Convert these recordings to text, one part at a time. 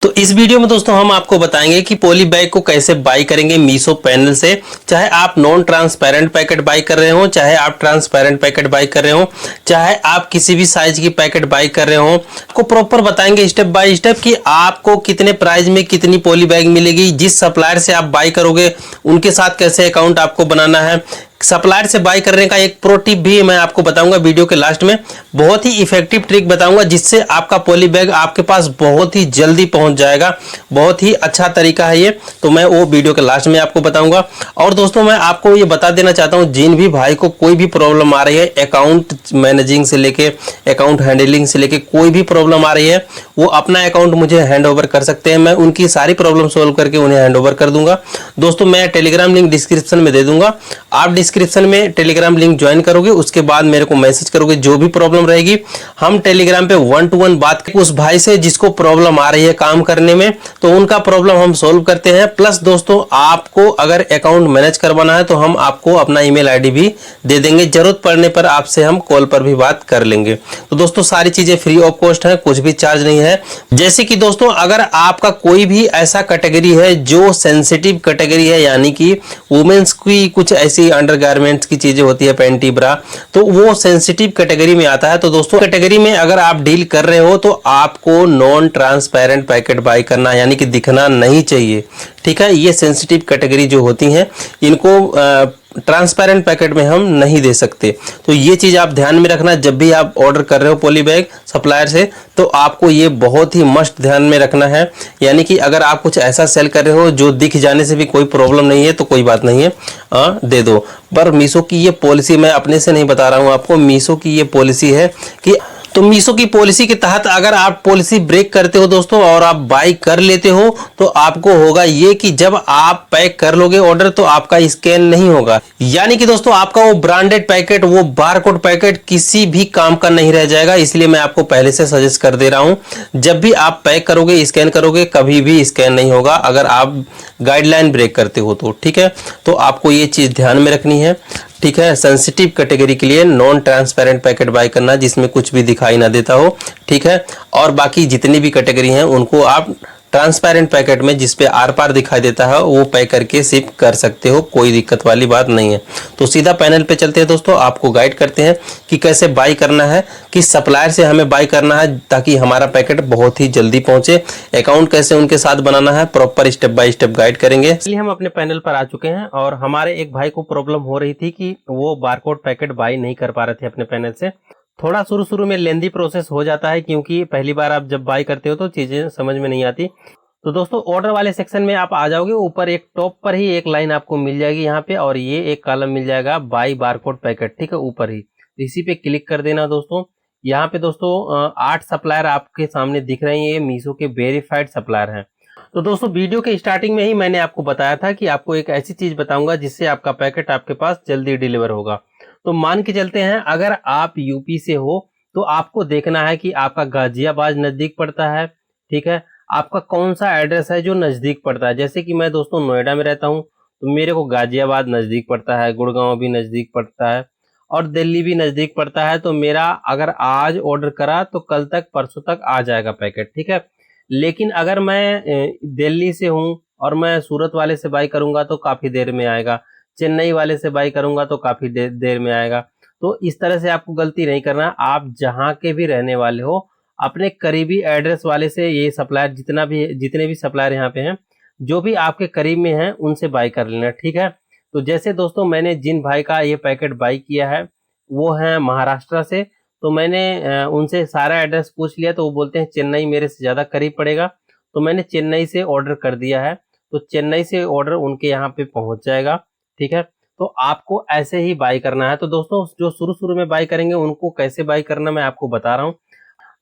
तो इस वीडियो में दोस्तों हम आपको बताएंगे कि पॉली बैग को कैसे बाई करेंगे मीशो पैनल से। चाहे आप नॉन ट्रांसपेरेंट पैकेट बाई कर रहे हो, चाहे आप ट्रांसपेरेंट पैकेट बाई कर रहे हो, चाहे आप किसी भी साइज की पैकेट बाई कर रहे हो, आपको प्रॉपर बताएंगे स्टेप बाय स्टेप कि आपको कितने प्राइस में कितनी पॉली बैग मिलेगी, जिस सप्लायर से आप बाई करोगे उनके साथ कैसे अकाउंट आपको बनाना है। सप्लायर से बाई करने का एक प्रो टिप भी मैं आपको बताऊंगा वीडियो के लास्ट में। बहुत ही इफेक्टिव ट्रिक बताऊंगा जिससे आपका पॉली बैग आपके पास बहुत ही जल्दी पहुंच जाएगा। बहुत ही अच्छा तरीका है ये, तो मैं वो वीडियो के लास्ट में आपको बताऊंगा। और दोस्तों मैं आपको ये बता देना चाहता हूं, जिन भी भाई को कोई भी प्रॉब्लम आ रही है अकाउंट मैनेजिंग से लेके अकाउंट हैंडलिंग से लेके कोई भी प्रॉब्लम आ रही है, वो अपना अकाउंट मुझे हैंड ओवर कर सकते हैं। मैं उनकी सारी प्रॉब्लम सोल्व करके उन्हें हैंड ओवर कर दूंगा। दोस्तों मैं टेलीग्राम लिंक डिस्क्रिप्शन में दे दूंगा, आप डिस्क्रिप्शन में टेलीग्राम लिंक ज्वाइन करोगे, उसके बाद मेरे को मैसेज करोगे, जो भी प्रॉब्लम रहेगी हम टेलीग्राम पे 1 to 1 बात करें उस भाई से जिसको प्रॉब्लम आ रही है काम करने में, तो उनका प्रॉब्लम हम सोल्व करते हैं। प्लस दोस्तों आपको अगर अकाउंट मैनेज करवाना है तो हम आपको अपना ईमेल आईडी भी दे देंगे, जरूरत पड़ने पर आपसे हम कॉल पर भी बात कर लेंगे। तो दोस्तों सारी चीजें फ्री ऑफ कॉस्ट है, कुछ भी चार्ज नहीं है। जैसे कि दोस्तों अगर आपका कोई भी ऐसा कैटेगरी है जो सेंसिटिव कैटेगरी है, यानी कि वुमेन्स की कुछ ऐसी अंडरगारमेंट्स की चीजें होती है, पैंटी ब्रा, तो वो सेंसिटिव कैटेगरी में आता है। तो दोस्तों कैटेगरी में अगर आप डील कर रहे हो तो आपको नॉन ट्रांसपेरेंट पैकेट बाय करना, यानी कि दिखना नहीं चाहिए। ठीक है, ये सेंसिटिव कैटेगरी जो होती हैं इनको ट्रांसपेरेंट पैकेट में हम नहीं दे सकते। तो ये चीज आप ध्यान में रखना, जब भी आप ऑर्डर कर रहे हो पॉली बैग सप्लायर से, तो आपको ये बहुत ही मस्ट ध्यान में रखना है। यानी कि अगर आप कुछ ऐसा सेल कर रहे हो जो दिख जाने से भी कोई प्रॉब्लम नहीं है तो कोई बात नहीं है, दे दो। पर मीशो की ये पॉलिसी, मैं अपने से नहीं बता रहा हूँ आपको, मीशो की ये पॉलिसी है कि तो मीशो की पॉलिसी के तहत अगर आप पॉलिसी ब्रेक करते हो दोस्तों और आप बाई कर लेते हो तो आपको होगा ये कि जब आप पैक कर लोगे ऑर्डर तो आपका स्कैन नहीं होगा, यानी कि दोस्तों आपका वो ब्रांडेड पैकेट, वो बारकोड पैकेट किसी भी काम का नहीं रह जाएगा। इसलिए मैं आपको पहले से सजेस्ट कर दे रहा हूं, जब भी आप पैक करोगे स्कैन करोगे, कभी भी स्कैन नहीं होगा अगर आप गाइडलाइन ब्रेक करते हो तो। ठीक है, तो आपको ये चीज ध्यान में रखनी है। ठीक है, सेंसिटिव कैटेगरी के लिए नॉन ट्रांसपेरेंट पैकेट बाय करना जिसमें कुछ भी दिखाई ना देता हो। ठीक है, और बाकी जितनी भी कैटेगरी हैं उनको आप ट्रांसपेरेंट पैकेट में जिस पे आर पार दिखाई देता है वो पैक करके शिप कर सकते हो, कोई दिक्कत वाली बात नहीं है। तो सीधा पैनल पे चलते हैं दोस्तों, आपको गाइड करते हैं कि कैसे बाई करना है, किस सप्लायर से हमें बाई करना है ताकि हमारा पैकेट बहुत ही जल्दी पहुंचे, अकाउंट कैसे उनके साथ बनाना है, proper step by step guide करेंगे। इसलिए हम अपने पैनल पर आ चुके हैं और हमारे एक भाई को प्रॉब्लम हो रही थी कि वो बारकोड पैकेट बाई नहीं कर पा रहे थे अपने पैनल से। थोड़ा शुरू में लेंदी प्रोसेस हो जाता है क्योंकि पहली बार आप जब बाई करते हो तो चीजें समझ में नहीं आती। तो दोस्तों ऑर्डर वाले सेक्शन में आप आ जाओगे, ऊपर एक टॉप पर ही एक लाइन आपको मिल जाएगी यहाँ पे, और ये एक कॉलम मिल जाएगा बाई बारकोड पैकेट। ठीक है, ऊपर ही इसी पे क्लिक कर देना दोस्तों। यहाँ पे दोस्तों 8 सप्लायर आपके सामने दिख रहे हैं, ये मीशो के वेरीफाइड सप्लायर हैं। तो दोस्तों वीडियो के स्टार्टिंग में ही मैंने आपको बताया था कि आपको एक ऐसी चीज बताऊंगा जिससे आपका पैकेट आपके पास जल्दी डिलीवर होगा। तो मान के चलते हैं अगर आप यूपी से हो तो आपको देखना है कि आपका गाजियाबाद नजदीक पड़ता है। ठीक है, आपका कौन सा एड्रेस है जो नजदीक पड़ता है। जैसे कि मैं दोस्तों नोएडा में रहता हूं तो मेरे को गाजियाबाद नजदीक पड़ता है, गुड़गांव भी नजदीक पड़ता है और दिल्ली भी नजदीक पड़ता है। तो मेरा अगर आज ऑर्डर करा तो कल तक परसों तक आ जाएगा पैकेट। ठीक है, लेकिन अगर मैं दिल्ली से हूं और मैं सूरत वाले से बाई करूंगा तो काफी देर में आएगा, चेन्नई वाले से बाई करूंगा तो काफी देर में आएगा। तो इस तरह से आपको गलती नहीं करना। आप जहां के भी रहने वाले हो अपने करीबी एड्रेस वाले से ये सप्लायर जितने भी सप्लायर यहाँ पे हैं, जो भी आपके करीब में हैं उनसे बाई कर लेना। ठीक है, तो जैसे दोस्तों मैंने जिन भाई का ये पैकेट बाई किया है वो है महाराष्ट्र से, तो मैंने उनसे सारा एड्रेस पूछ लिया तो वो बोलते हैं चेन्नई मेरे से ज्यादा करीब पड़ेगा, तो मैंने चेन्नई से ऑर्डर कर दिया है। तो चेन्नई से ऑर्डर उनके यहाँ पे पहुंच जाएगा। ठीक है, तो आपको ऐसे ही बाई करना है। तो दोस्तों जो शुरू में बाई करेंगे उनको कैसे बाई करना मैं आपको बता रहा हूँ।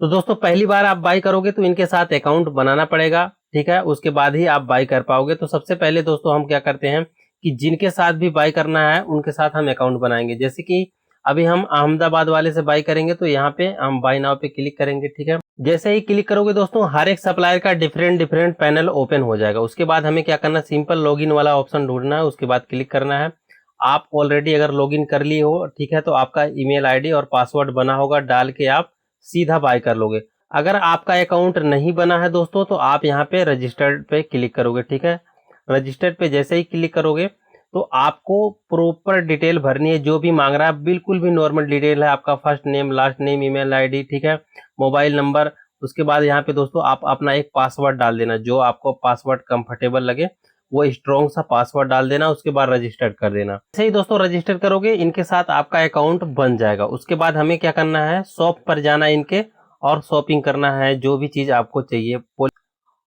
तो दोस्तों पहली बार आप बाई करोगे तो इनके साथ अकाउंट बनाना पड़ेगा। ठीक है, उसके बाद ही आप बाई कर पाओगे। तो सबसे पहले दोस्तों हम क्या करते हैं कि जिनके साथ भी बाई करना है उनके साथ हम अकाउंट बनाएंगे। जैसे कि अभी हम अहमदाबाद वाले से बाई करेंगे तो यहाँ पे हम बाई नाउ पे क्लिक करेंगे। ठीक है, जैसे ही क्लिक करोगे दोस्तों हर एक सप्लायर का डिफरेंट पैनल ओपन हो जाएगा। उसके बाद हमें क्या करना, सिंपल लॉगिन वाला ऑप्शन ढूंढना है, उसके बाद क्लिक करना है। आप ऑलरेडी अगर लॉगिन कर लिए हो, ठीक है, तो आपका ईमेल आईडी और पासवर्ड बना होगा, डाल के आप सीधा बाय कर लोगे। अगर आपका अकाउंट नहीं बना है दोस्तों तो आप यहाँ पे रजिस्टर्ड पे क्लिक करोगे, ठीक है। रजिस्टर्ड पे जैसे ही क्लिक करोगे तो आपको प्रॉपर डिटेल भरनी है, जो भी मांग रहा है बिल्कुल भी नॉर्मल डिटेल है, आपका first name, last name, email ID, ठीक है, मोबाइल नंबर। उसके बाद यहाँ पे दोस्तों आप अपना एक पासवर्ड डाल देना, जो आपको पासवर्ड कंफर्टेबल लगे वो स्ट्रॉन्ग सा पासवर्ड डाल देना। उसके बाद रजिस्टर कर देना। जैसे ही दोस्तों रजिस्टर करोगे इनके साथ आपका अकाउंट बन जाएगा। उसके बाद हमें क्या करना है, शॉप पर जाना इनके और शॉपिंग करना है, जो भी चीज आपको चाहिए।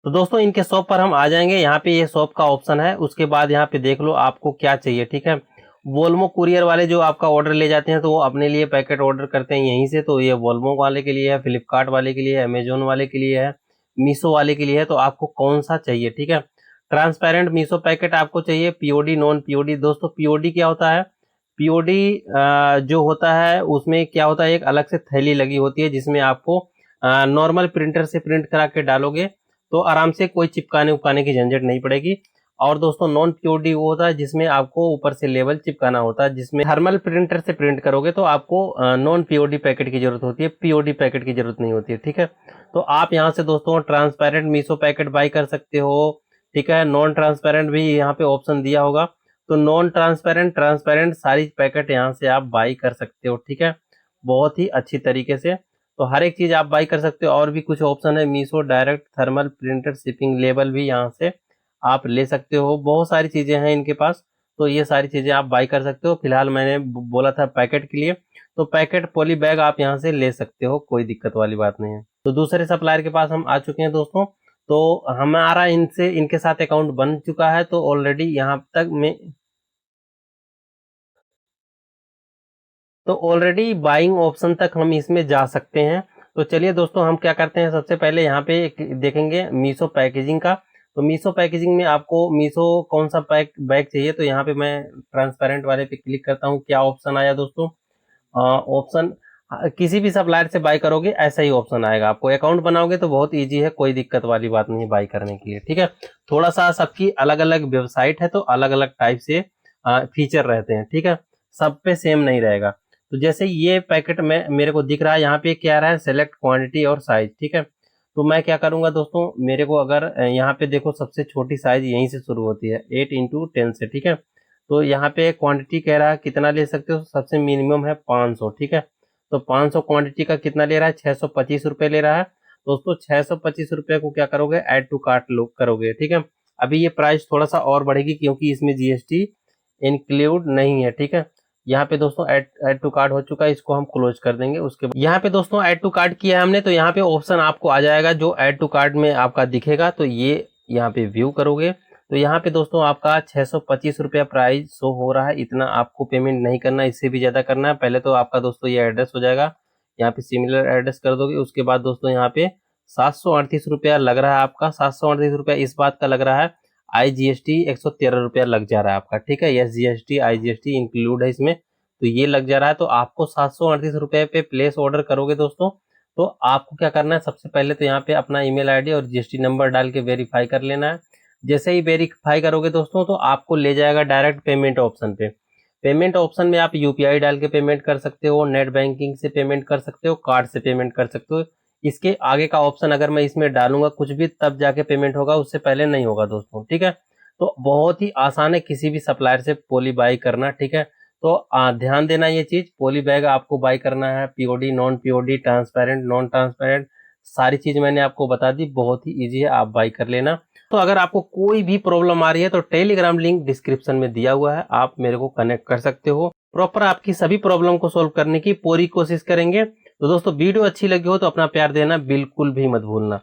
तो दोस्तों इनके शॉप पर हम आ जाएंगे। यहाँ पे ये शॉप का ऑप्शन है। उसके बाद यहाँ पे देख लो आपको क्या चाहिए, ठीक है। वोल्मो कुरियर वाले जो आपका ऑर्डर ले जाते हैं तो वो अपने लिए पैकेट ऑर्डर करते हैं यहीं से। तो ये वोल्मो वाले के लिए है, फ्लिपकार्ट वाले के लिए है, अमेजोन वाले के लिए है, मीशो वाले के लिए है। तो आपको कौन सा चाहिए, ठीक है। ट्रांसपेरेंट मीशो पैकेट आपको चाहिए, पीओडी नॉन पीओडी। दोस्तों पीओडी क्या होता है, पीओडी जो होता है उसमें क्या होता है, एक अलग से थैली लगी होती है जिसमें आपको नॉर्मल प्रिंटर से प्रिंट करा के डालोगे तो आराम से कोई चिपकाने उपकाने की झंझट नहीं पड़ेगी। और दोस्तों नॉन पीओडी वो होता है जिसमें आपको ऊपर से लेबल चिपकाना होता है, जिसमें थर्मल प्रिंटर से प्रिंट करोगे तो आपको नॉन पीओडी पैकेट की जरूरत होती है, पीओडी पैकेट की जरूरत नहीं होती है, ठीक है। तो आप यहाँ से दोस्तों ट्रांसपेरेंट मीशो पैकेट बाई कर सकते हो, ठीक है। नॉन ट्रांसपेरेंट भी यहाँ पे ऑप्शन दिया होगा। तो नॉन ट्रांसपेरेंट, ट्रांसपेरेंट सारी पैकेट यहाँ से आप बाई कर सकते हो, ठीक है, बहुत ही अच्छी तरीके से। तो हर एक चीज आप बाई कर सकते हो। और भी कुछ ऑप्शन है, Meesho direct thermal printed shipping label भी यहाँ से आप ले सकते हो। बहुत सारी चीजें हैं इनके पास, तो ये सारी चीजें आप बाई कर सकते हो। फिलहाल मैंने बोला था पैकेट के लिए, तो पैकेट पॉली बैग आप यहाँ से ले सकते हो, कोई दिक्कत वाली बात नहीं है। तो दूसरे सप्लायर के पास हम आ चुके हैं दोस्तों। तो हमारा इनके साथ अकाउंट बन चुका है। तो ऑलरेडी यहाँ तक में तो ऑलरेडी बाइंग ऑप्शन तक हम इसमें जा सकते हैं। तो चलिए दोस्तों हम क्या करते हैं, सबसे पहले यहाँ पे देखेंगे मीशो पैकेजिंग का। तो मीशो पैकेजिंग में आपको मीशो कौन सा बैग चाहिए, तो यहाँ पे मैं ट्रांसपेरेंट वाले पे क्लिक करता हूँ। क्या ऑप्शन आया दोस्तों, ऑप्शन किसी भी सप्लायर से बाय करोगे ऐसा ही ऑप्शन आएगा। आपको अकाउंट बनाओगे तो बहुत इजी है, कोई दिक्कत वाली बात नहीं है बाय करने के लिए, ठीक है। थोड़ा सा सबकी अलग अलग वेबसाइट है तो अलग अलग टाइप से फीचर रहते हैं, ठीक है, सब पे सेम नहीं रहेगा। तो जैसे ये पैकेट में मेरे को दिख रहा है, यहाँ पे क्या रहा है, सेलेक्ट क्वांटिटी और साइज, ठीक है। तो मैं क्या करूंगा दोस्तों, मेरे को अगर यहाँ पे देखो सबसे छोटी साइज यहीं से शुरू होती है 8x10 से, ठीक है। तो यहाँ पे क्वांटिटी कह रहा है कितना ले सकते हो, सबसे मिनिमम है 500, ठीक है। तो 500 क्वांटिटी का कितना ले रहा है, 625 रुपए ले रहा है दोस्तों। 625 रुपए को क्या करोगे, ऐड टू कार्ट करोगे, ठीक है। अभी ये प्राइस थोड़ा सा और बढ़ेगी क्योंकि इसमें जीएसटी इंक्लूड नहीं है, ठीक है। यहाँ पे दोस्तों ऐड टू कार्ट हो चुका है, इसको हम क्लोज कर देंगे। उसके बाद यहाँ पे दोस्तों ऐड टू कार्ट किया है हमने, तो यहाँ पे ऑप्शन आपको आ जाएगा जो ऐड टू कार्ट में आपका दिखेगा। तो ये यहाँ पे व्यू करोगे तो यहाँ पे दोस्तों आपका 625 रुपया प्राइस शो हो रहा है। इतना आपको पेमेंट नहीं करना, इससे भी ज्यादा करना है। पहले तो आपका दोस्तों ये एड्रेस हो जाएगा, यहाँ पे सिमिलर एड्रेस कर दोगे। उसके बाद दोस्तों यहाँ पे 738 रुपया लग रहा है आपका। 738 रुपया इस बात का लग रहा है, IGST 113 रुपया लग जा रहा है आपका, ठीक है। SGST IGST इंक्लूड है इसमें, तो ये लग जा रहा है। तो आपको 738 रुपये पे प्लेस ऑर्डर करोगे दोस्तों, तो आपको क्या करना है, सबसे पहले तो यहाँ पे अपना ईमेल आईडी और GST नंबर डाल के वेरीफाई कर लेना है। जैसे ही वेरीफाई करोगे दोस्तों तो आपको ले जाएगा डायरेक्ट पेमेंट ऑप्शन पे। पेमेंट ऑप्शन में आप UPI डाल के पेमेंट कर सकते हो, नेट बैंकिंग से पेमेंट कर सकते हो, कार्ड से पेमेंट कर सकते हो। इसके आगे का ऑप्शन अगर मैं इसमें डालूंगा कुछ भी तब जाके पेमेंट होगा, उससे पहले नहीं होगा दोस्तों, ठीक है। तो बहुत ही आसान है किसी भी सप्लायर से पॉली बाई करना, ठीक है। तो ध्यान देना ये चीज, पॉली बैग आपको बाई करना है, POD non POD, transparent non transparent, सारी चीज मैंने आपको बता दी, बहुत ही इजी है, आप बाई कर लेना। तो अगर आपको कोई भी प्रॉब्लम आ रही है तो टेलीग्राम लिंक डिस्क्रिप्शन में दिया हुआ है, आप मेरे को कनेक्ट कर सकते हो। प्रॉपर आपकी सभी प्रॉब्लम को सोल्व करने की पूरी कोशिश करेंगे। तो दोस्तों वीडियो अच्छी लगी हो तो अपना प्यार देना बिल्कुल भी मत भूलना।